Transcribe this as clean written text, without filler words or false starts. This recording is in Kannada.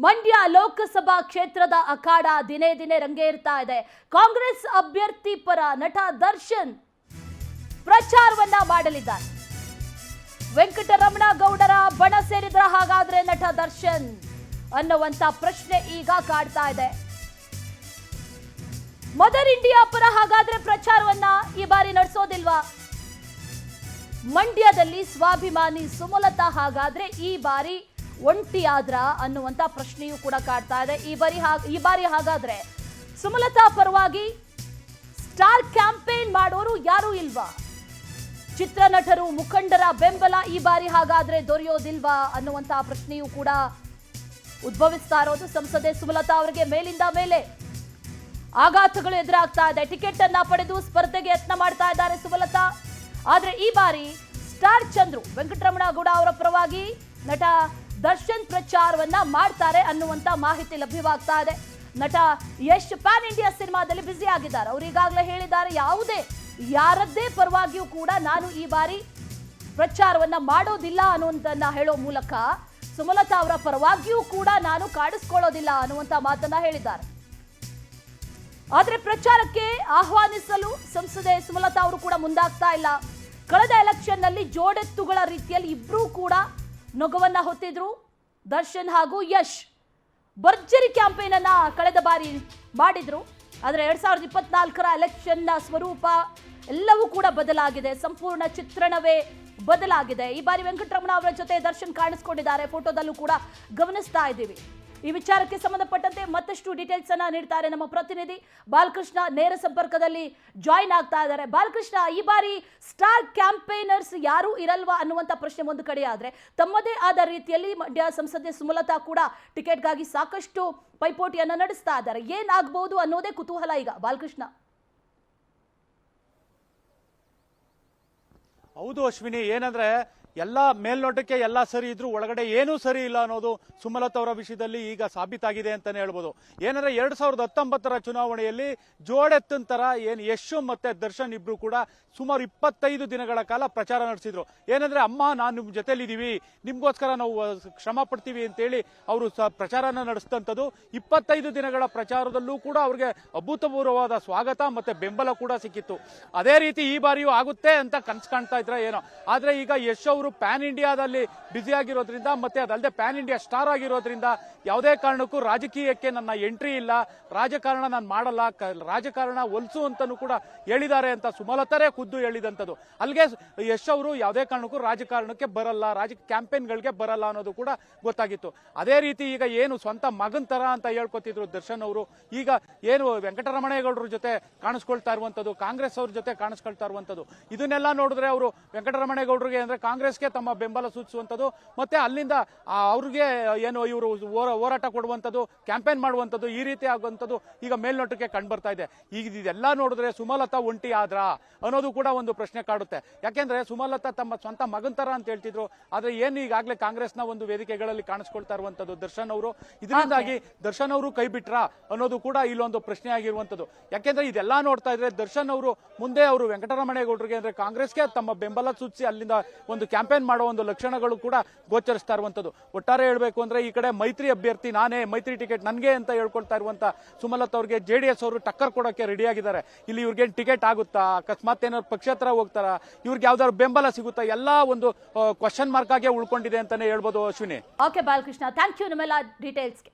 ಮಂಡ್ಯ ಲೋಕಸಭಾ ಕ್ಷೇತ್ರದ ಅಖಾಡ ದಿನೇ ದಿನೇ ರಂಗೇರ್ತಾ ಇದೆ. ಕಾಂಗ್ರೆಸ್ ಅಭ್ಯರ್ಥಿ ಪರ ನಟ ದರ್ಶನ್ ಪ್ರಚಾರವನ್ನ ಮಾಡಲಿದ್ದಾರೆ. ವೆಂಕಟರಮಣ ಗೌಡರ ಬಣ ಸೇರಿದ್ರ ಹಾಗಾದ್ರೆ ನಟ ದರ್ಶನ್ ಅನ್ನುವಂತ ಪ್ರಶ್ನೆ ಈಗ ಕಾಡ್ತಾ ಇದೆ. ಮದರ್ ಇಂಡಿಯಾ ಪರ ಹಾಗಾದ್ರೆ ಪ್ರಚಾರವನ್ನ ಈ ಬಾರಿ ನಡೆಸೋದಿಲ್ವಾ? ಮಂಡ್ಯದಲ್ಲಿ ಸ್ವಾಭಿಮಾನಿ ಸುಮಲತಾ ಹಾಗಾದ್ರೆ ಈ ಬಾರಿ ಒಂಟಿಯಾದ್ರ ಅನ್ನುವಂತ ಪ್ರಶ್ನೆಯೂ ಕೂಡ ಕಾಡ್ತಾ ಇದೆ. ಈ ಬಾರಿ ಹಾಗಾದ್ರೆ ಸುಮಲತಾ ಪರವಾಗಿ ಸ್ಟಾರ್ ಕ್ಯಾಂಪೇನ್ ಮಾಡೋರು ಯಾರು ಇಲ್ವಾ? ಚಿತ್ರನಟರು ಮುಖಂಡರ ಬೆಂಬಲ ಈ ಬಾರಿ ಹಾಗಾದ್ರೆ ದೊರೆಯೋದಿಲ್ವಾ ಅನ್ನುವಂತ ಪ್ರಶ್ನೆಯೂ ಕೂಡ ಉದ್ಭವಿಸ್ತಾ ಇರೋದು. ಸಂಸದೆ ಸುಮಲತಾ ಅವರಿಗೆ ಮೇಲಿಂದ ಮೇಲೆ ಆಘಾತಗಳು ಎದುರಾಗ್ತಾ ಇದೆ. ಟಿಕೆಟ್ ಅನ್ನ ಪಡೆದು ಸ್ಪರ್ಧೆಗೆ ಯತ್ನ ಮಾಡ್ತಾ ಇದ್ದಾರೆ ಸುಮಲತಾ. ಆದ್ರೆ ಈ ಬಾರಿ ಸ್ಟಾರ್ ಚಂದ್ರು ವೆಂಕಟರಮಣ ಗೌಡ ಅವರ ಪರವಾಗಿ ನಟ ದರ್ಶನ್ ಪ್ರಚಾರವನ್ನ ಮಾಡ್ತಾರೆ ಅನ್ನುವಂತ ಮಾಹಿತಿ ಲಭ್ಯವಾಗ್ತಾ ಇದೆ. ನಟ ಯಶ್ ಪ್ಯಾನ್ ಇಂಡಿಯಾ ಸಿನಿಮಾದಲ್ಲಿ ಬ್ಯುಸಿ ಆಗಿದ್ದಾರೆ. ಅವರು ಈಗಾಗಲೇ ಹೇಳಿದ್ದಾರೆ, ಯಾರದ್ದೇ ಪರವಾಗಿಯೂ ಕೂಡ ನಾನು ಈ ಬಾರಿ ಪ್ರಚಾರವನ್ನ ಮಾಡೋದಿಲ್ಲ ಅನ್ನುವಂತನ್ನ ಹೇಳೋ ಮೂಲಕ ಸುಮಲತಾ ಅವರ ಪರವಾಗಿಯೂ ಕೂಡ ನಾನು ಕಾಡಿಸ್ಕೊಳ್ಳೋದಿಲ್ಲ ಅನ್ನುವಂತ ಮಾತನ್ನ ಹೇಳಿದ್ದಾರೆ. ಆದ್ರೆ ಪ್ರಚಾರಕ್ಕೆ ಆಹ್ವಾನಿಸಲು ಸಂಸದೆ ಸುಮಲತಾ ಅವರು ಕೂಡ ಮುಂದಾಗ್ತಾ ಇಲ್ಲ. ಕಳೆದ ಎಲೆಕ್ಷನ್ ನಲ್ಲಿ ಜೋಡೆತ್ತುಗಳ ರೀತಿಯಲ್ಲಿ ಇಬ್ರು ಕೂಡ ನೊಗವನ್ನ ಹೊತ್ತಿದ್ರು. ದರ್ಶನ್ ಹಾಗೂ ಯಶ್ ಭರ್ಜರಿ ಕ್ಯಾಂಪೇನ್ ಅನ್ನ ಕಳೆದ ಬಾರಿ ಮಾಡಿದ್ರು. ಆದ್ರೆ 2024ರ ಎಲೆಕ್ಷನ್ ನ ಸ್ವರೂಪ ಎಲ್ಲವೂ ಕೂಡ ಬದಲಾಗಿದೆ. ಸಂಪೂರ್ಣ ಚಿತ್ರಣವೇ ಬದಲಾಗಿದೆ. ಈ ಬಾರಿ ವೆಂಕಟರಮಣ ಅವರ ಜೊತೆ ದರ್ಶನ್ ಕಾಣಿಸ್ಕೊಂಡಿದ್ದಾರೆ. ಫೋಟೋದಲ್ಲೂ ಕೂಡ ಗಮನಿಸ್ತಾ ಇದ್ದೀವಿ. ಈ ವಿಚಾರಕ್ಕೆ ಸಂಬಂಧಪಟ್ಟಂತೆ ಮತ್ತಷ್ಟು ಡೀಟೇಲ್ಸ್ ಅನ್ನ ನೀಡ್ತಾರೆ ನಮ್ಮ ಪ್ರತಿನಿಧಿ ಬಾಲಕೃಷ್ಣ. ನೇರ ಸಂಪರ್ಕದಲ್ಲಿ ಜಾಯಿನ್ ಆಗ್ತಾ ಇದ್ದಾರೆ. ಬಾಲಕೃಷ್ಣ, ಈ ಬಾರಿ ಸ್ಟಾರ್ ಕ್ಯಾಂಪೇನರ್ಸ್ ಯಾರು ಇರಲ್ವಾ ಅನ್ನುವಂತ ಪ್ರಶ್ನೆ ಒಂದು ಕಡೆ ಆದ್ರೆ, ತಮ್ಮದೇ ಆದ ರೀತಿಯಲ್ಲಿ ಮಂಡ್ಯ ಸಂಸದೆ ಸುಮಲತಾ ಕೂಡ ಟಿಕೆಟ್ಗಾಗಿ ಸಾಕಷ್ಟು ಪೈಪೋಟಿಯನ್ನ ನಡೆಸ್ತಾ ಇದ್ದಾರೆ. ಏನಾಗಬಹುದು ಅನ್ನೋದೇ ಕುತೂಹಲ ಈಗ ಬಾಲಕೃಷ್ಣ. ಹೌದು ಅಶ್ವಿನಿ, ಏನಂದ್ರೆ ಎಲ್ಲ ಮೇಲ್ನೋಟಕ್ಕೆ ಎಲ್ಲ ಸರಿ ಇದ್ರು ಒಳಗಡೆ ಏನೂ ಸರಿ ಇಲ್ಲ ಅನ್ನೋದು ಸುಮಲತಾ ಅವರ ವಿಷಯದಲ್ಲಿ ಈಗ ಸಾಬೀತಾಗಿದೆ ಅಂತಾನೆ ಹೇಳ್ಬೋದು. ಏನಂದ್ರೆ 2019ರ ಚುನಾವಣೆಯಲ್ಲಿ ಜೋಡೆತ್ತನ್ ತರ ಯಶ್ ಮತ್ತೆ ದರ್ಶನ್ ಇಬ್ರು ಕೂಡ ಸುಮಾರು 25 ದಿನಗಳ ಕಾಲ ಪ್ರಚಾರ ನಡೆಸಿದ್ರು. ಏನಂದ್ರೆ ಅಮ್ಮ ನಾನು ನಿಮ್ ಜೊತೆಲಿದ್ದೀವಿ, ನಿಮ್ಗೋಸ್ಕರ ನಾವು ಶ್ರಮ ಪಡ್ತೀವಿ ಅಂತೇಳಿ ಅವರು ಪ್ರಚಾರನ ನಡೆಸಿದಂಥದ್ದು. 25 ದಿನಗಳ ಪ್ರಚಾರದಲ್ಲೂ ಕೂಡ ಅವ್ರಿಗೆ ಅಭೂತಪೂರ್ವವಾದ ಸ್ವಾಗತ ಮತ್ತೆ ಬೆಂಬಲ ಕೂಡ ಸಿಕ್ಕಿತ್ತು. ಅದೇ ರೀತಿ ಈ ಬಾರಿಯೂ ಆಗುತ್ತೆ ಅಂತ ಕನ್ಸು ಕಾಣ್ತಾ ಇದ್ರೆ ಏನೋ. ಆದ್ರೆ ಈಗ ಯಶ್ ಅವರು ಪ್ಯಾನ್ ಇಂಡಿಯಾದಲ್ಲಿ ಬ್ಯುಸಿ ಆಗಿರೋದ್ರಿಂದ ಮತ್ತೆ ಅದಲ್ಲದೆ ಪ್ಯಾನ್ ಇಂಡಿಯಾ ಸ್ಟಾರ್ ಆಗಿರೋದ್ರಿಂದ ಯಾವುದೇ ಕಾರಣಕ್ಕೂ ರಾಜಕೀಯಕ್ಕೆ ನನ್ನ ಎಂಟ್ರಿ ಇಲ್ಲ, ರಾಜಕಾರಣ ನಾನು ಮಾಡಲ್ಲ, ರಾಜಕಾರಣ ಒಲ್ಸು ಅಂತಾನು ಕೂಡ ಹೇಳಿದ್ದಾರೆ ಅಂತ ಸುಮಲತಾರೇ ಖುದ್ದು ಹೇಳಿದಂಥದ್ದು. ಅಲ್ಲಿಗೆ ಯಶ್ ಅವರು ಯಾವುದೇ ಕಾರಣಕ್ಕೂ ರಾಜಕಾರಣಕ್ಕೆ ಬರಲ್ಲ, ಕ್ಯಾಂಪೇನ್ಗಳಿಗೆ ಬರಲ್ಲ ಅನ್ನೋದು ಕೂಡ ಗೊತ್ತಾಗಿತ್ತು. ಅದೇ ರೀತಿ ಈಗ ಏನು ಸ್ವಂತ ಮಗನ್ ತರ ಅಂತ ಹೇಳ್ಕೊತಿದ್ರು ದರ್ಶನ್ ಅವರು, ಈಗ ಏನು ವೆಂಕಟರಮಣೇಗೌಡರ ಜೊತೆ ಕಾಣಿಸ್ಕೊಳ್ತಾ ಇರುವಂತದ್ದು, ಕಾಂಗ್ರೆಸ್ ಅವ್ರ ಜೊತೆ ಕಾಣಿಸ್ಕೊಳ್ತಾ ಇರುವಂತದ್ದು, ಇದನ್ನೆಲ್ಲ ನೋಡಿದ್ರೆ ಅವರು ವೆಂಕಟರಮಣೇಗೌಡರಿಗೆ ಅಂದ್ರೆ ಕಾಂಗ್ರೆಸ್ಗೆ ತಮ್ಮ ಬೆಂಬಲ ಸೂಚಿಸುವಂಥದ್ದು ಮತ್ತೆ ಅಲ್ಲಿಂದ ಅವ್ರಿಗೆ ಏನು ಇವರು ಹೋರಾಟ ಕೊಡುವಂಥದ್ದು, ಕ್ಯಾಂಪೇನ್ ಮಾಡುವಂಥದ್ದು, ಈ ರೀತಿ ಆಗುವಂಥದ್ದು ಈಗ ಮೇಲ್ನೋಟಕ್ಕೆ ಕಂಡು ಬರ್ತಾ ಇದೆ. ಈಗ ಇದೆಲ್ಲ ನೋಡಿದ್ರೆ ಸುಮಲತಾ ಒಂಟಿ ಆದ್ರ ಅನ್ನೋದು ಕೂಡ ಒಂದು ಪ್ರಶ್ನೆ ಕಾಡುತ್ತೆ. ಯಾಕೆಂದ್ರೆ ಸುಮಲತಾ ತಮ್ಮ ಸ್ವಂತ ಮಗನ್ ತರ ಅಂತ ಹೇಳ್ತಿದ್ರು, ಆದ್ರೆ ಏನು ಈಗಾಗಲೇ ಕಾಂಗ್ರೆಸ್ನ ಒಂದು ವೇದಿಕೆಗಳಲ್ಲಿ ಕಾಣಿಸ್ಕೊಳ್ತಾ ಇರುವಂತದ್ದು ದರ್ಶನ್ ಅವರು, ಇದರಿಂದಾಗಿ ದರ್ಶನ್ ಅವರು ಕೈ ಬಿಟ್ರ ಅನ್ನೋದು ಕೂಡ ಇಲ್ಲೊಂದು ಪ್ರಶ್ನೆ ಆಗಿರುವಂತದ್ದು. ಯಾಕೆಂದ್ರೆ ಇದೆಲ್ಲ ನೋಡ್ತಾ ಇದ್ರೆ ದರ್ಶನ್ ಅವರು ಮುಂದೆ ಅವರು ವೆಂಕಟರಮಣೇಗೌಡರಿಗೆ ಅಂದ್ರೆ ಕಾಂಗ್ರೆಸ್ಗೆ ತಮ್ಮ ಬೆಂಬಲ ಸೂಚಿಸಿ ಅಲ್ಲಿಂದ ಒಂದು ಕ್ಯಾಂಪೇನ್ ಮಾಡೋ ಒಂದು ಲಕ್ಷಣಗಳು ಕೂಡ ಗೋಚರಿಸ್ತಾ ಇರುವಂತದ್ದು. ಒಟ್ಟಾರೆ ಹೇಳ್ಬೇಕು ಅಂದ್ರೆ ಈ ಕಡೆ ಮೈತ್ರಿ ಅಭ್ಯರ್ಥಿ ನಾನೇ, ಮೈತ್ರಿ ಟಿಕೆಟ್ ನನ್ಗೆ ಅಂತ ಹೇಳ್ಕೊಳ್ತಾ ಇರುವಂತ ಸುಮಲತಾ ಅವ್ರಿಗೆ JDS ಅವರು ಟಕ್ಕರ್ ಕೊಡೋಕೆ ರೆಡಿ ಆಗಿದ್ದಾರೆ. ಇಲ್ಲಿ ಇವ್ರಿಗೆ ಟಿಕೆಟ್ ಆಗುತ್ತಾ, ಅಕಸ್ಮಾತ್ ಏನಾದ್ರು ಪಕ್ಷೇತರ ಹೋಗ್ತಾರ, ಇವ್ರಿಗೆ ಯಾವ್ದಾದ್ರು ಬೆಂಬಲ ಸಿಗುತ್ತಾ, ಎಲ್ಲಾ ಒಂದು ಕ್ವಶನ್ ಮಾರ್ಕ್ ಆಗಿ ಉಳ್ಕೊಂಡಿದೆ ಅಂತಾನೆ ಹೇಳ್ಬೋದು Ashwini. Okay Balakrishna, thank you ನಿಮ್ಮೆಲ್ಲ ಡೀಟೇಲ್ಸ್ಗೆ.